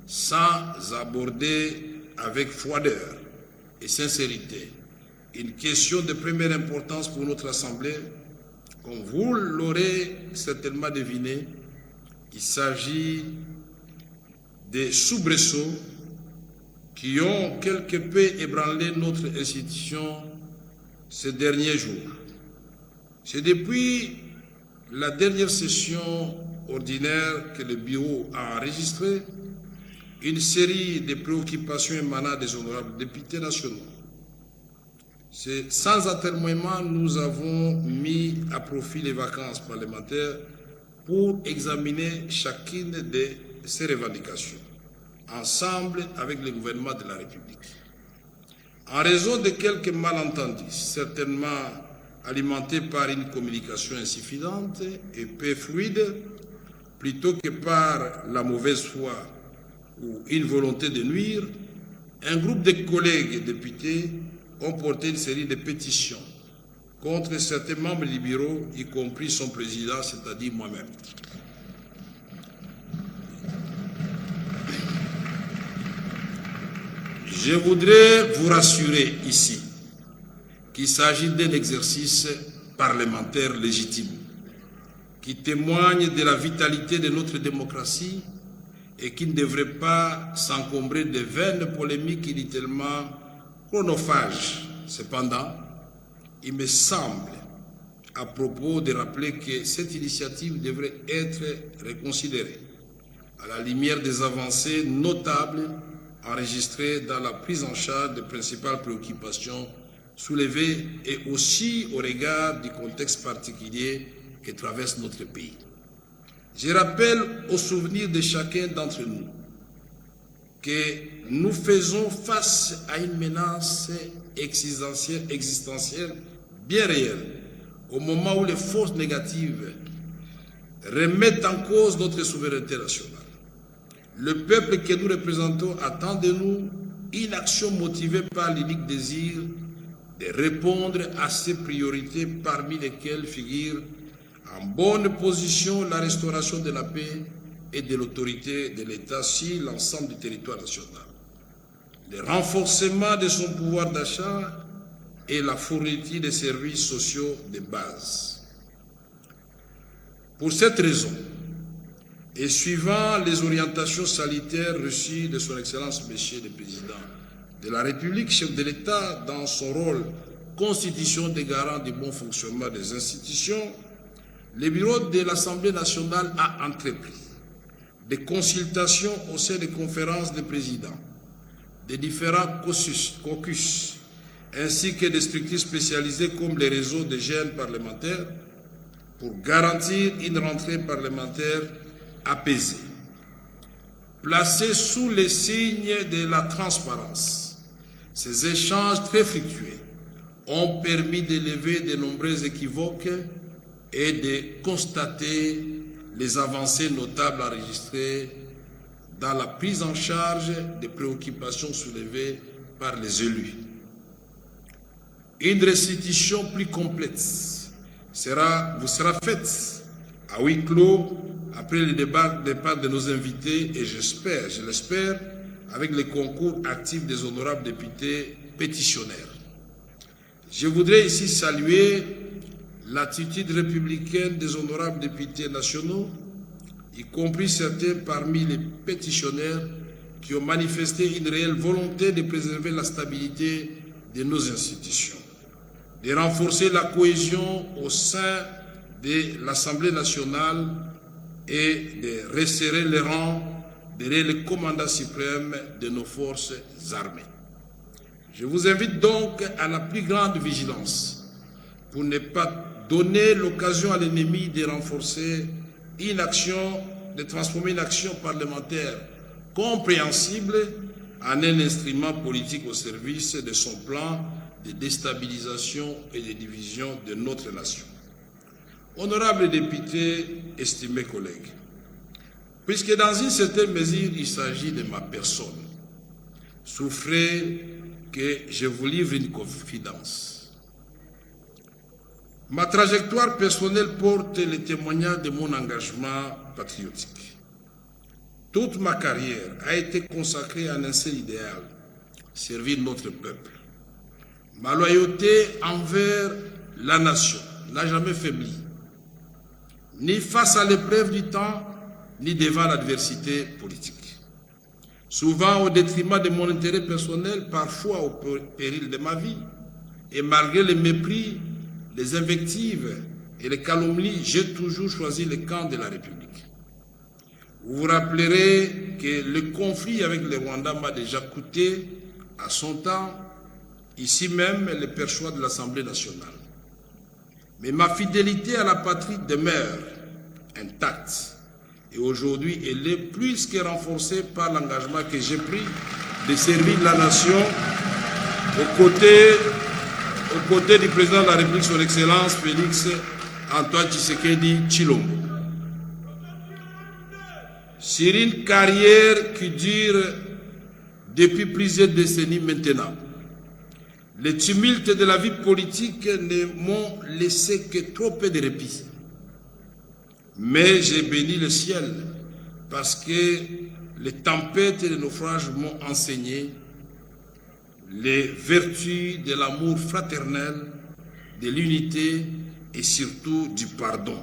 sans aborder avec froideur et sincérité une question de première importance pour notre Assemblée, comme vous l'aurez certainement deviné, il s'agit des soubresauts qui ont quelque peu ébranlé notre institution ces derniers jours. C'est depuis la dernière session ordinaire que le bureau a enregistré une série de préoccupations émanant des honorables députés nationaux. Sans atermoiement, nous avons mis à profit les vacances parlementaires pour examiner chacune de ces revendications, ensemble avec le gouvernement de la République. En raison de quelques malentendus, certainement alimentés par une communication insuffisante et peu fluide, plutôt que par la mauvaise foi ou une volonté de nuire, un groupe de collègues députés ont porté une série de pétitions contre certains membres du bureau, y compris son président, c'est-à-dire moi-même. Je voudrais vous rassurer ici qu'il s'agit d'un exercice parlementaire légitime qui témoigne de la vitalité de notre démocratie et qui ne devrait pas s'encombrer de vaines polémiques inutilement chronophages. Cependant, il me semble à propos de rappeler que cette initiative devrait être reconsidérée à la lumière des avancées notables enregistrées dans la prise en charge des principales préoccupations soulevées et aussi au regard du contexte particulier que traverse notre pays. Je rappelle au souvenir de chacun d'entre nous que nous faisons face à une menace existentielle bien réelle, au moment où les forces négatives remettent en cause notre souveraineté nationale. Le peuple que nous représentons attend de nous une action motivée par l'unique désir de répondre à ces priorités, parmi lesquelles figure en bonne position la restauration de la paix et de l'autorité de l'État sur l'ensemble du territoire national, le renforcement de son pouvoir d'achat et la fourniture des services sociaux de base. Pour cette raison, et suivant les orientations sanitaires reçues de son Excellence Monsieur le Président de la République, chef de l'État, dans son rôle constitution des garants du bon fonctionnement des institutions, le bureau de l'Assemblée nationale a entrepris des consultations au sein des conférences des présidents, des différents caucus, ainsi que des structures spécialisées comme les réseaux de jeunes parlementaires pour garantir une rentrée parlementaire apaisée. Placés sous les signes de la transparence, ces échanges très fructueux ont permis d'élever de nombreux équivoques et de constater les avancées notables enregistrées dans la prise en charge des préoccupations soulevées par les élus. Une restitution plus complète vous sera faite à huis clos après le départ de nos invités et je l'espère, avec le concours actif des honorables députés pétitionnaires. Je voudrais ici saluer l'attitude républicaine des honorables députés nationaux, y compris certains parmi les pétitionnaires qui ont manifesté une réelle volonté de préserver la stabilité de nos institutions, de renforcer la cohésion au sein de l'Assemblée nationale et de resserrer les rangs derrière le commandant suprême de nos forces armées. Je vous invite donc à la plus grande vigilance pour ne pas donner l'occasion à l'ennemi de renforcer une action, de transformer une action parlementaire compréhensible en un instrument politique au service de son plan de déstabilisation et de division de notre nation. Honorables députés, estimés collègues, puisque dans une certaine mesure il s'agit de ma personne, souffrez que je vous livre une confidence. Ma trajectoire personnelle porte le témoignage de mon engagement patriotique. Toute ma carrière a été consacrée à un seul idéal, servir notre peuple. Ma loyauté envers la nation n'a jamais faibli, ni face à l'épreuve du temps, ni devant l'adversité politique. Souvent au détriment de mon intérêt personnel, parfois au péril de ma vie, et malgré les mépris, les invectives et les calomnies, j'ai toujours choisi le camp de la République. Vous vous rappellerez que le conflit avec le Rwanda m'a déjà coûté, à son temps, ici même, le perchoir de l'Assemblée nationale. Mais ma fidélité à la patrie demeure intacte. Et aujourd'hui, elle est plus que renforcée par l'engagement que j'ai pris de servir la nation aux côtés du président de la République, son Excellence Félix Antoine Tshisekedi Tshilombo. Sur une carrière qui dure depuis plusieurs décennies maintenant, les tumultes de la vie politique ne m'ont laissé que trop peu de répit. Mais j'ai béni le ciel parce que les tempêtes et les naufrages m'ont enseigné les vertus de l'amour fraternel, de l'unité et surtout du pardon.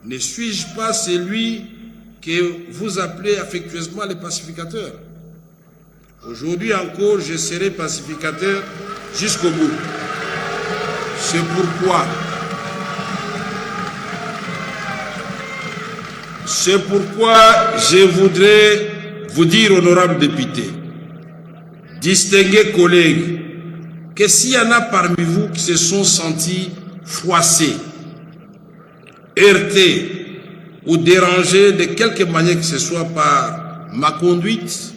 Ne suis-je pas celui que vous appelez affectueusement le pacificateur? Aujourd'hui encore, je serai pacificateur jusqu'au bout. C'est pourquoi je voudrais vous dire, honorables députés, distingués collègues, que s'il y en a parmi vous qui se sont sentis froissés, heurtés ou dérangés de quelque manière que ce soit par ma conduite,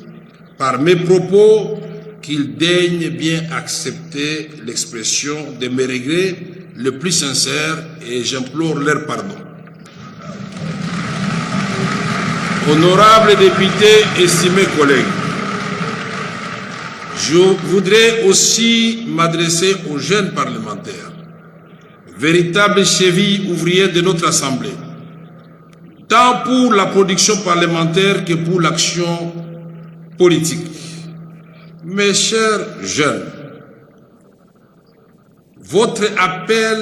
par mes propos, qu'ils daignent bien accepter l'expression de mes regrets le plus sincère et j'implore leur pardon. Honorables députés, estimés collègues, je voudrais aussi m'adresser aux jeunes parlementaires, véritables chevilles ouvrières de notre Assemblée, tant pour la production parlementaire que pour l'action politique. Mes chers jeunes, votre appel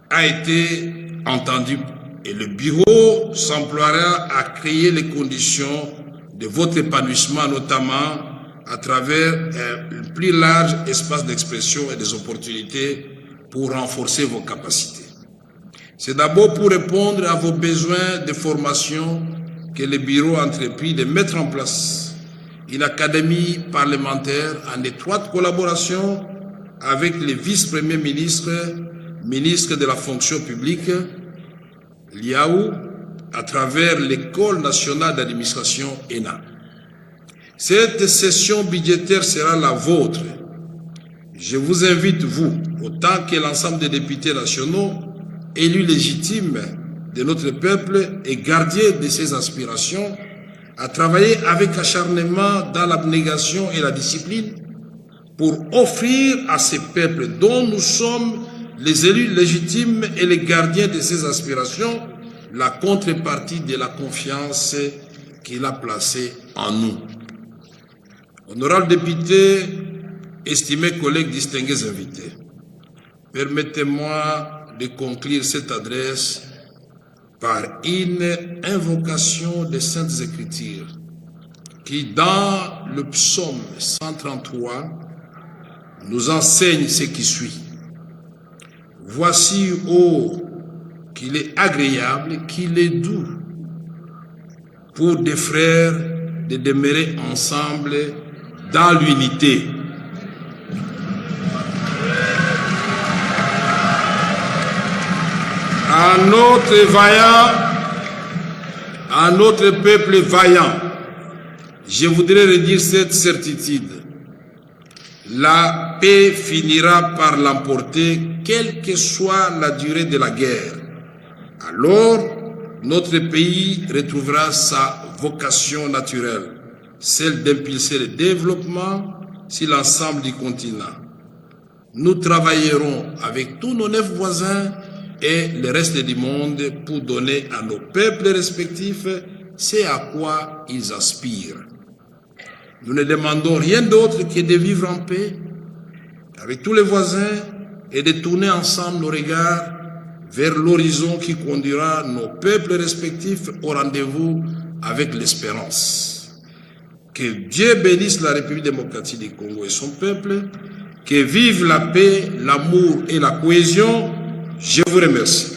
a été entendu et le bureau s'emploiera à créer les conditions de votre épanouissement, notamment à travers un plus large espace d'expression et des opportunités pour renforcer vos capacités. C'est d'abord pour répondre à vos besoins de formation que le bureau a entrepris de mettre en place une académie parlementaire en étroite collaboration avec les vice-premiers ministres, ministres de la fonction publique, l'IAU, à travers l'École nationale d'administration ENA. Cette session budgétaire sera la vôtre. Je vous invite, vous, autant que l'ensemble des députés nationaux, élus légitimes de notre peuple et gardiens de ses aspirations, à travailler avec acharnement dans l'abnégation et la discipline pour offrir à ces peuples dont nous sommes les élus légitimes et les gardiens de ses aspirations la contrepartie de la confiance qu'il a placée en nous. Honorables députés, estimés collègues, distingués invités, permettez-moi de conclure cette adresse par une invocation des Saintes Écritures qui, dans le psaume 133, nous enseigne ce qui suit. Voici, ô, qu'il est agréable, qu'il est doux pour des frères de demeurer ensemble dans l'unité. À notre peuple vaillant, je voudrais redire cette certitude. La paix finira par l'emporter, quelle que soit la durée de la guerre. Alors, notre pays retrouvera sa vocation naturelle, celle d'impulser le développement sur l'ensemble du continent. Nous travaillerons avec tous nos 9 voisins et le reste du monde pour donner à nos peuples respectifs c'est à quoi ils aspirent. Nous ne demandons rien d'autre que de vivre en paix avec tous les voisins et de tourner ensemble nos regards vers l'horizon qui conduira nos peuples respectifs au rendez-vous avec l'espérance. Que Dieu bénisse la République démocratique du Congo et son peuple, que vive la paix, l'amour et la cohésion. Je vous remercie.